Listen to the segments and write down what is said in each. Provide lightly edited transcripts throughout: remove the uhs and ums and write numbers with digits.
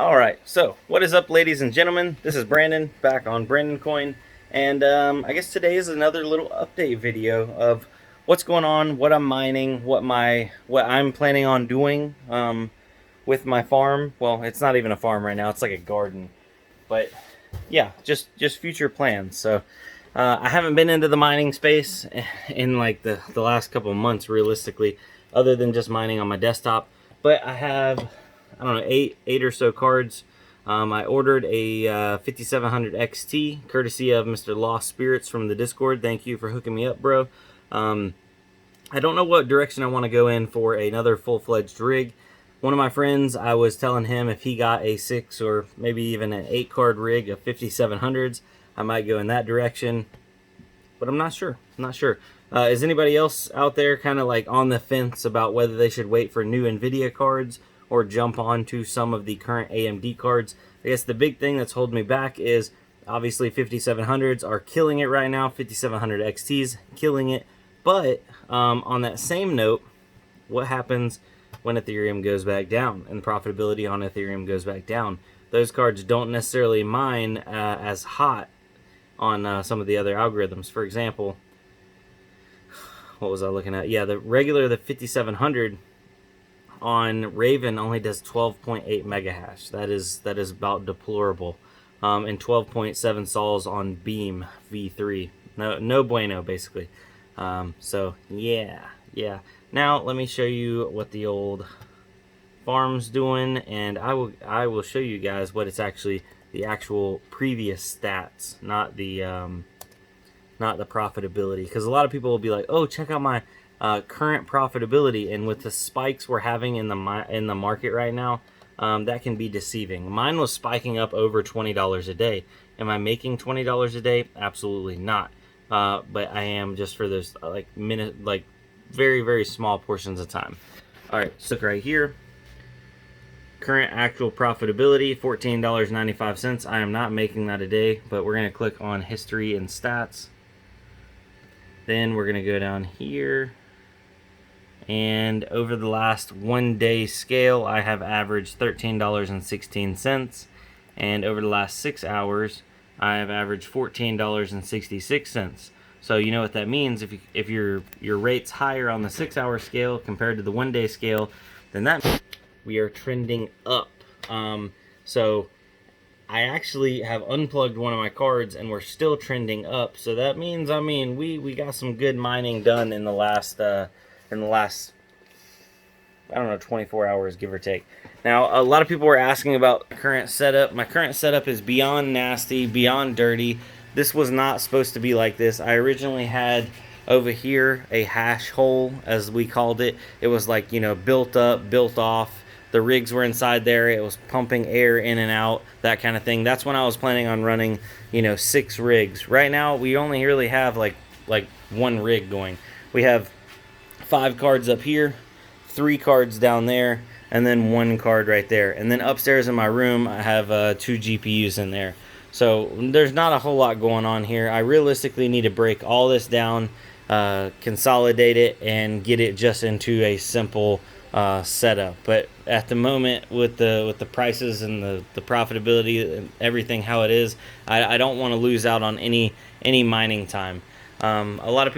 All right, so what is up, ladies and gentlemen? This is Brandon back on Brandon Coin, and I guess today is another little update video of what's going on, what I'm mining, what I'm planning on doing with my farm. Well, it's not even a farm right now; it's like a garden, but yeah, just future plans. So I haven't been into the mining space in like the last couple of months, realistically, other than just mining on my desktop. But I have, I don't know, eight or so cards. I ordered a 5700 XT, courtesy of Mr. Lost Spirits from the Discord. Thank you for hooking me up, bro. I don't know what direction I want to go in for another full-fledged rig. One of my friends, I was telling him if he got a 6 or maybe even an 8 card rig of 5700s, I might go in that direction, but I'm not sure. Is anybody else out there kind of like on the fence about whether they should wait for new NVIDIA cards or jump onto some of the current AMD cards? I guess the big thing that's holding me back is obviously 5700s are killing it right now. 5700 XTs killing it. But on that same note, what happens when Ethereum goes back down and profitability on Ethereum goes back down? Those cards don't necessarily mine as hot on some of the other algorithms. For example, what was I looking at? Yeah, the 5700 on Raven only does 12.8 megahash. That is about deplorable. And 12.7 sols on Beam V3. No bueno, basically. So yeah. Now let me show you what the old farm's doing, and I will show you guys what it's actually, the actual previous stats, not the profitability, because a lot of people will be like, oh, check out my current profitability, and with the spikes we're having in the market right now, that can be deceiving. Mine was spiking up over $20 a day. Am I making $20 a day? Absolutely not. But I am just for those very, very small portions of time. All right, so look right here. Current actual profitability, $14.95. I am not making that a day, but we're going to click on history and stats. Then we're going to go down here. And over the last 1 day scale, I have averaged $13.16. And over the last 6 hours, I have averaged $14.66. So you know what that means. If your rate's higher on the 6 hour scale compared to the 1 day scale, then that means we are trending up. So I actually have unplugged one of my cards and we're still trending up. So that means, I mean, we got some good mining done in the last I don't know, 24 hours, give or take. Now, a lot of people were asking about the current setup. My current setup is beyond nasty, beyond dirty. This was not supposed to be like this. I originally had over here a hash hole, as we called it. It was like, you know, built up, built off. The rigs were inside there. It was pumping air in and out, that kind of thing. That's when I was planning on running, you know, 6 rigs. Right now, we only really have like 1 rig going. We have 5 cards up here, 3 cards down there, and then 1 card right there. And then upstairs in my room, I have 2 GPUs in there. So there's not a whole lot going on here. I realistically need to break all this down, consolidate it, and get it just into a simple setup. But at the moment, with the prices and the profitability and everything how it is, I don't want to lose out on any mining time. A lot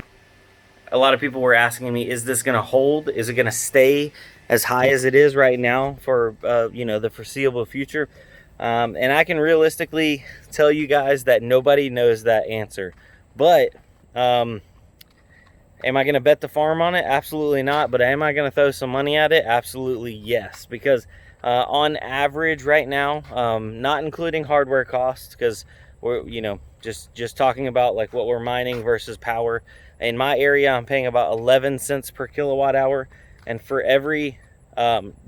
of people were asking me, is this going to hold? Is it going to stay as high as it is right now for you know, the foreseeable future? And I can realistically tell you guys that nobody knows that answer. But am I going to bet the farm on it? Absolutely not. But am I going to throw some money at it? Absolutely yes. Because on average right now, not including hardware costs, because we're, you know, just talking about like what we're mining versus power. In my area, I'm paying about 11 cents per kilowatt hour. And for every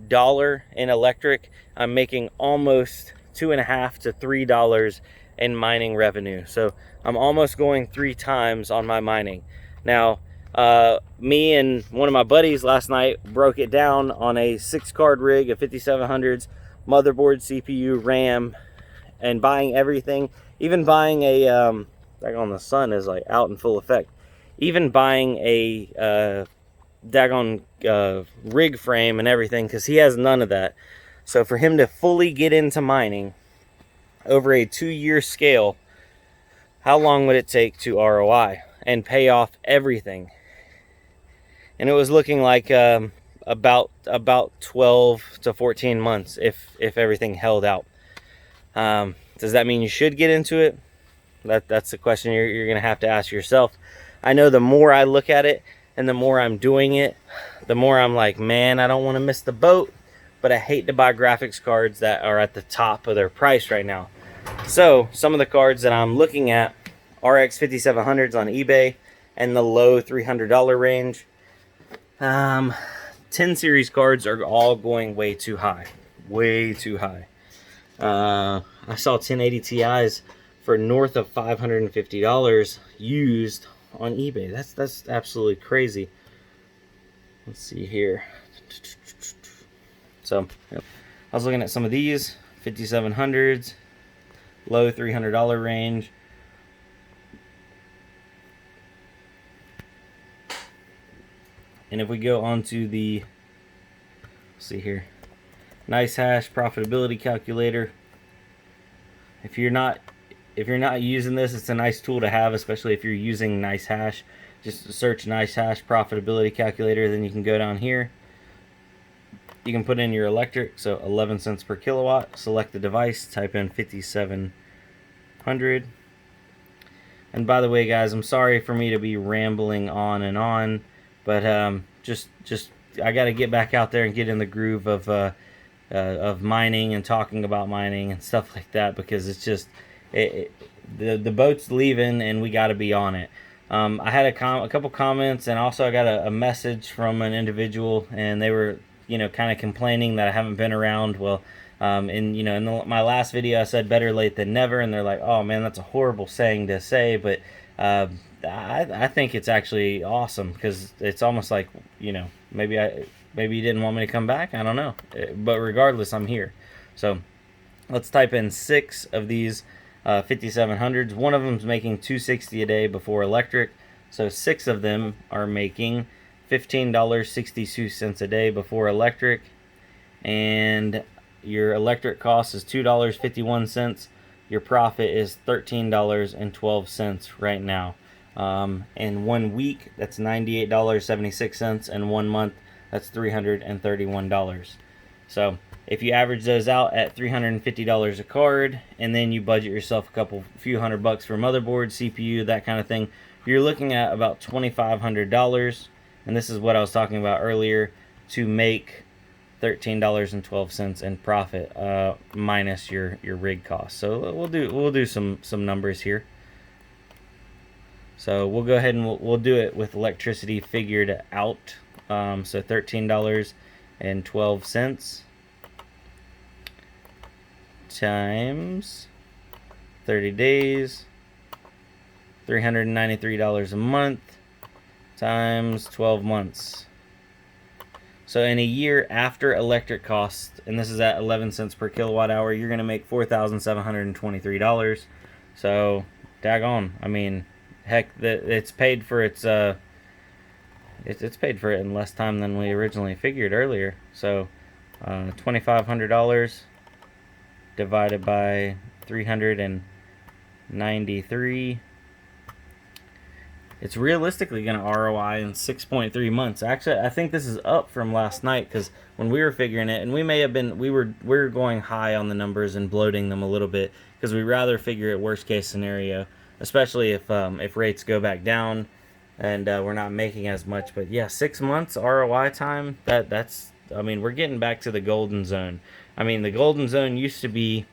dollar in electric, I'm making almost $2.50 to $3 in mining revenue. So I'm almost going 3 times on my mining. Now, me and one of my buddies last night broke it down on a 6 card rig of 5700s, motherboard, CPU, RAM, and buying everything. Even buying a daggone, the sun is like out in full effect. Even buying a daggone rig frame and everything, because he has none of that. So for him to fully get into mining over a 2-year scale, how long would it take to ROI and pay off everything? And it was looking like about 12 to 14 months if everything held out. Does that mean you should get into it? That's the question you're going to have to ask yourself. I know the more I look at it and the more I'm doing it, the more I'm like, man, I don't want to miss the boat, but I hate to buy graphics cards that are at the top of their price right now. So some of the cards that I'm looking at, RX 5700s on eBay and the low $300 range. 10 series cards are all going way too high. Way too high. I saw 1080 Ti's for north of $550 used on eBay. That's absolutely crazy. Let's see here. So, yep. I was looking at some of these 5700s, low $300 range. And if we go on to the, let's see here, nice hash profitability calculator. If you're not using this, it's a nice tool to have, especially if you're using nice hash. Just search nice hash profitability calculator, then you can go down here. You can put in your electric, so 11 cents per kilowatt. Select the device, type in 5700. And by the way, guys, I'm sorry for me to be rambling on and on, but just I got to get back out there and get in the groove of mining and talking about mining and stuff like that, because it's just the boat's leaving and we got to be on it. I had a couple comments, and also I got a message from an individual, and they were kind of complaining that I haven't been around. Well, in my last video I said better late than never, and they're like, oh man, that's a horrible saying to say, but I think it's actually awesome, because it's almost like, maybe you didn't want me to come back, I don't know, but regardless, I'm here. So let's type in 6 of these 5700s. One of them's making $2.60 a day before electric, so 6 of them are making $15.62 a day before electric, and your electric cost is $2.51. Your profit is $13.12 right now. In 1 week, that's $98.76, and 1 month, that's $331. So if you average those out at $350 a card, and then you budget yourself a few $100 for motherboard, CPU, that kind of thing, you're looking at about $2,500. And this is what I was talking about earlier, to make $13.12 in profit, minus your rig cost. So we'll do some numbers here. So we'll go ahead and we'll do it with electricity figured out. So $13.12 times 30 days, $393 a month, times 12 months. So in a year after electric costs, and this is at 11 cents per kilowatt hour, you're going to make $4,723. So daggone, I mean, heck, it's paid for its it's paid for it in less time than we originally figured earlier. So $2,500 divided by 393. It's realistically going to ROI in 6.3 months. Actually, I think this is up from last night, because when we were figuring it, and we were going high on the numbers and bloating them a little bit, because we rather figure it worst case scenario, especially if rates go back down and we're not making as much. But yeah, 6 months ROI time. That's I mean, we're getting back to the golden zone. I mean, the golden zone used to be,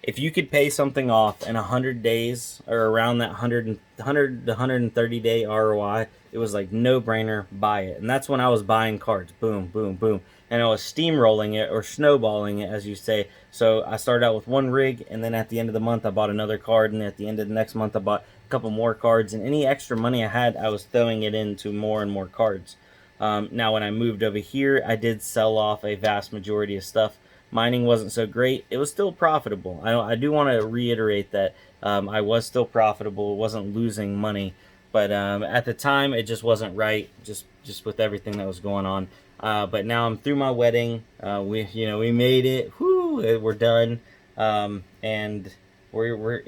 if you could pay something off in 100 days, or around that 100 to 130 day ROI, it was like no brainer, buy it. And that's when I was buying cards, boom, boom, boom. And I was steamrolling it, or snowballing it, as you say. So I started out with 1 rig, and then at the end of the month I bought another card, and at the end of the next month I bought a couple more cards, and any extra money I had, I was throwing it into more and more cards. Now when I moved over here, I did sell off a vast majority of stuff. Mining wasn't so great. It was still profitable. I do want to reiterate that I was still profitable. It wasn't losing money, but at the time it just wasn't right. Just with everything that was going on, But now I'm through my wedding. We made it. Whoo, we're done. And we're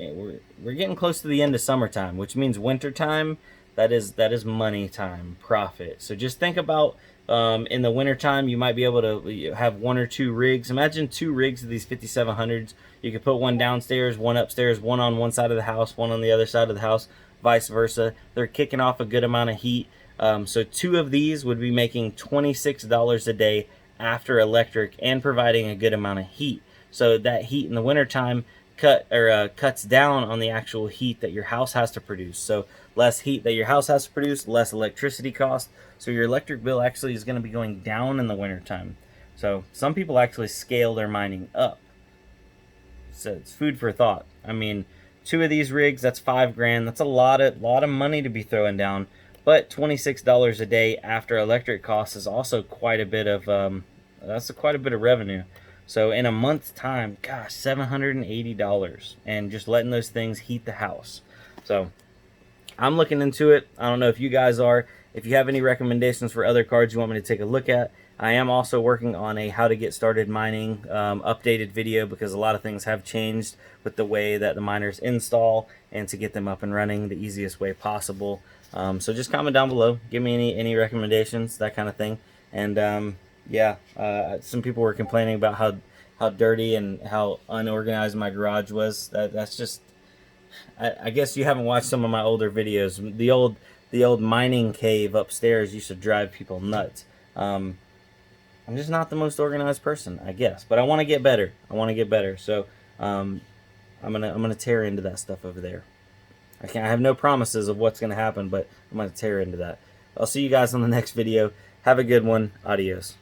getting close to the end of summertime, which means wintertime. That is money time, profit. So just think about, in the wintertime, you might be able to have one or two rigs. Imagine two rigs of these 5700s. You could put one downstairs, one upstairs, one on one side of the house, one on the other side of the house, vice versa. They're kicking off a good amount of heat. So two of these would be making $26 a day after electric and providing a good amount of heat. So that heat in the wintertime cuts down on the actual heat that your house has to produce. So less heat that your house has to produce, less electricity cost. So your electric bill actually is going to be going down in the wintertime. So some people actually scale their mining up. So it's food for thought. I mean, two of these rigs, that's $5,000. That's a lot of money to be throwing down. But $26 a day after electric costs is also quite a bit of quite a bit of revenue. So in a month's time, gosh, $780, and just letting those things heat the house. So I'm looking into it. I don't know if you guys are. If you have any recommendations for other cards you want me to take a look at, I am also working on a how to get started mining updated video, because a lot of things have changed with the way that the miners install, and to get them up and running the easiest way possible. So just comment down below, give me any recommendations, that kind of thing. And yeah, some people were complaining about how dirty and how unorganized my garage was. That's just, I guess you haven't watched some of my older videos. The old mining cave upstairs used to drive people nuts. I'm just not the most organized person, I guess, but I want to get better. So I'm gonna tear into that stuff over there. I have no promises of what's gonna happen, but I'm gonna tear into that. I'll see you guys on the next video. Have a good one. Adios.